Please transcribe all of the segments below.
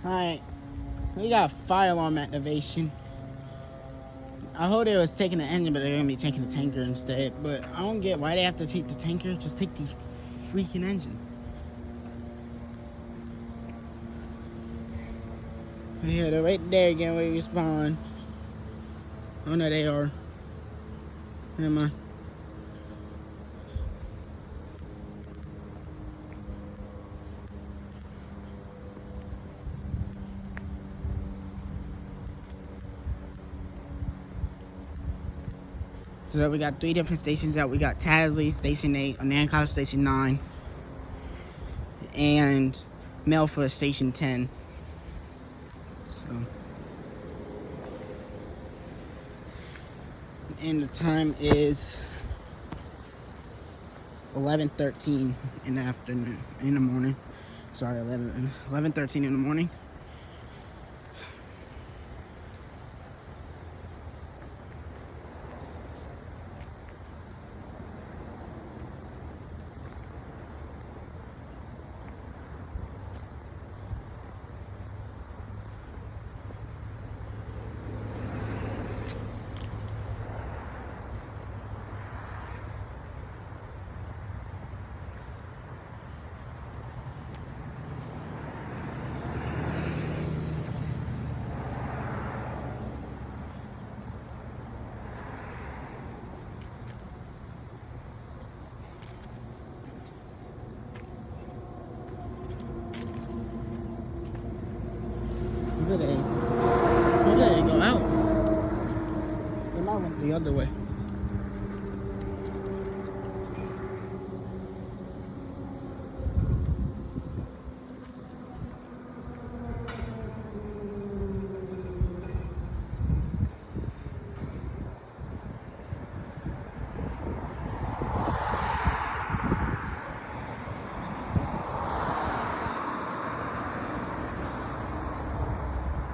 Alright, we got fire alarm activation. I hope they was taking the engine, but they're gonna be taking the tanker instead. But I don't get why they have to take the tanker. Just take the freaking engine. Yeah, they're right there again where you spawn. Oh no, they are. Never mind. So we got 3 different stations out. We got Tasley, Station 8, Onancotta, Station 9, and Melfa, Station 10. So, and the time is 11:13 in the afternoon, in the morning. Sorry, 11:13 in the morning. Maybe they go out. They might went the other way.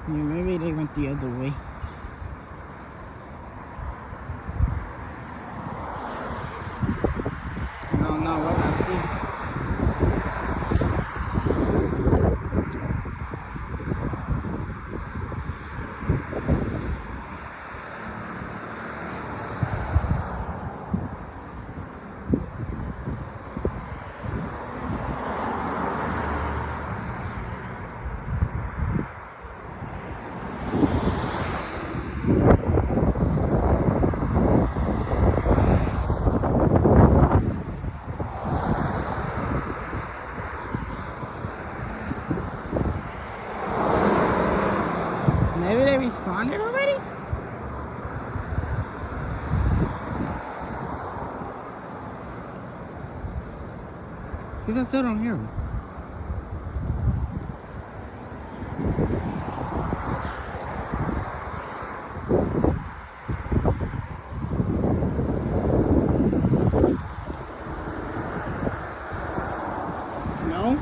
Yeah, maybe they went the other way. I don't know what I see. Maybe they responded already? Because I still don't hear them. No?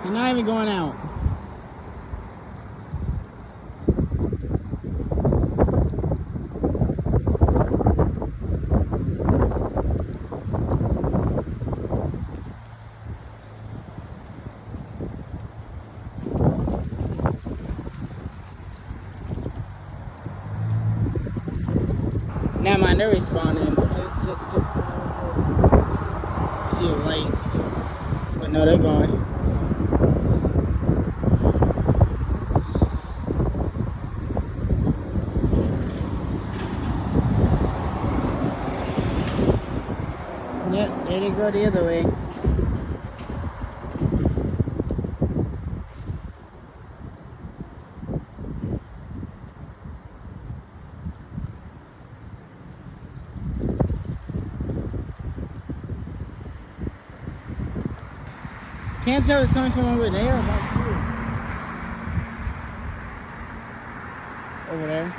You're not even going out. Never mind, they're responding. It's just see the lights. But no, they're going. Yep, there they go the other way. Can't tell if it's coming from over there or back here. Over there.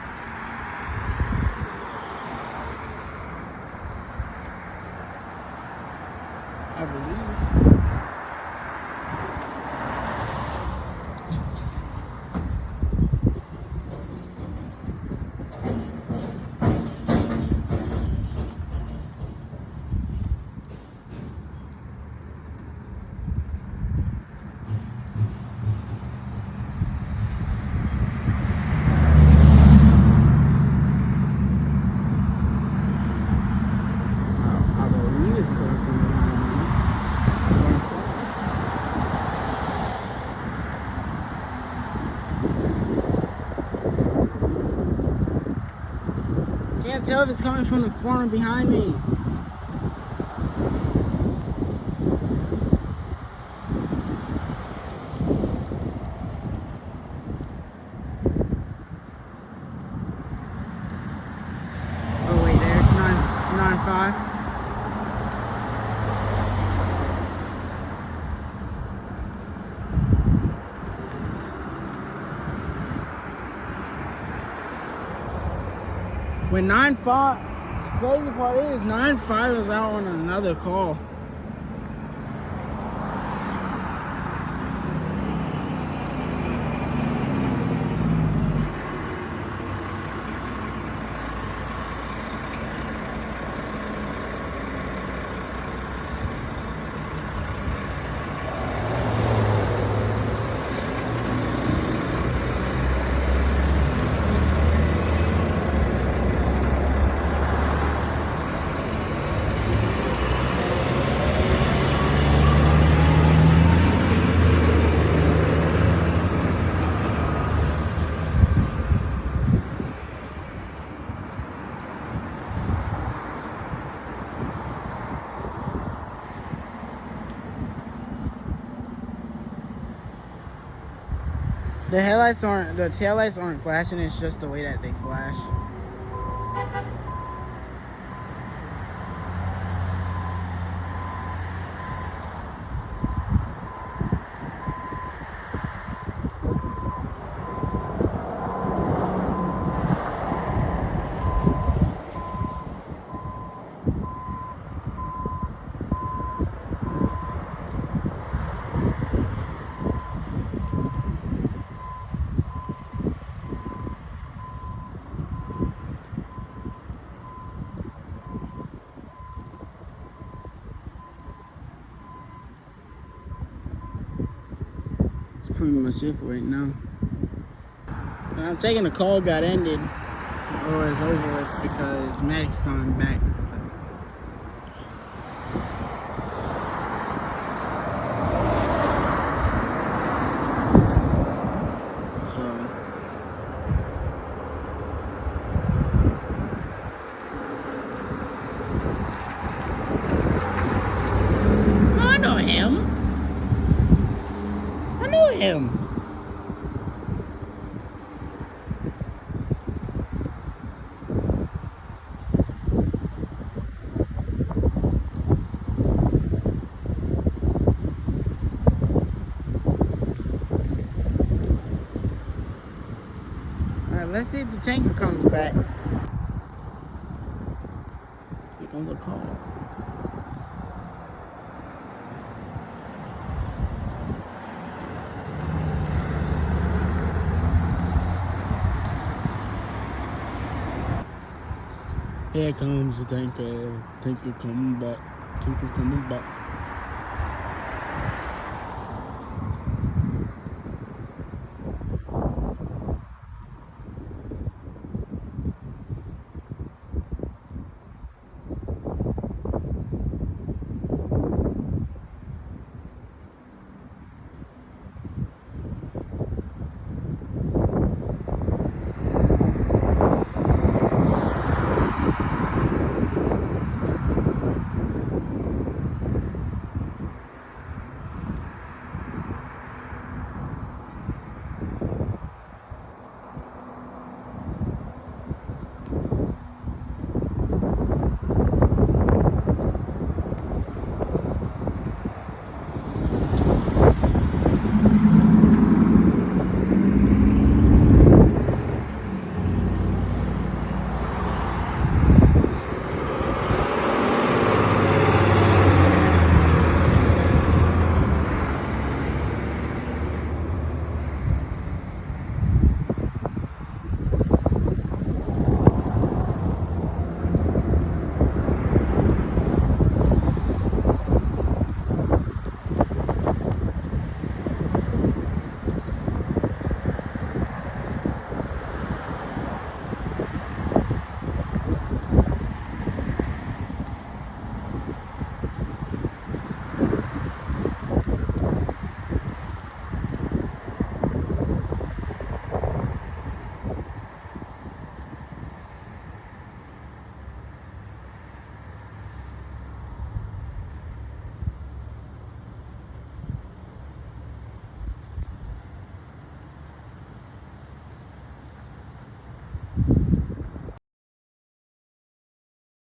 I believe. can't tell if it's coming from the front or behind me. Oh wait, there's 995. When 9-5, the crazy part is 9-5 was out on another call. The taillights aren't flashing, it's just the way that they flash. Pretty much it for right now. I'm taking the call got ended or it's over with because Maddie's coming back. So I know him. I know him. Alright, let's see if the tanker comes back. Here comes the call. Here comes the tanker. Tanker coming back. Tanker coming back.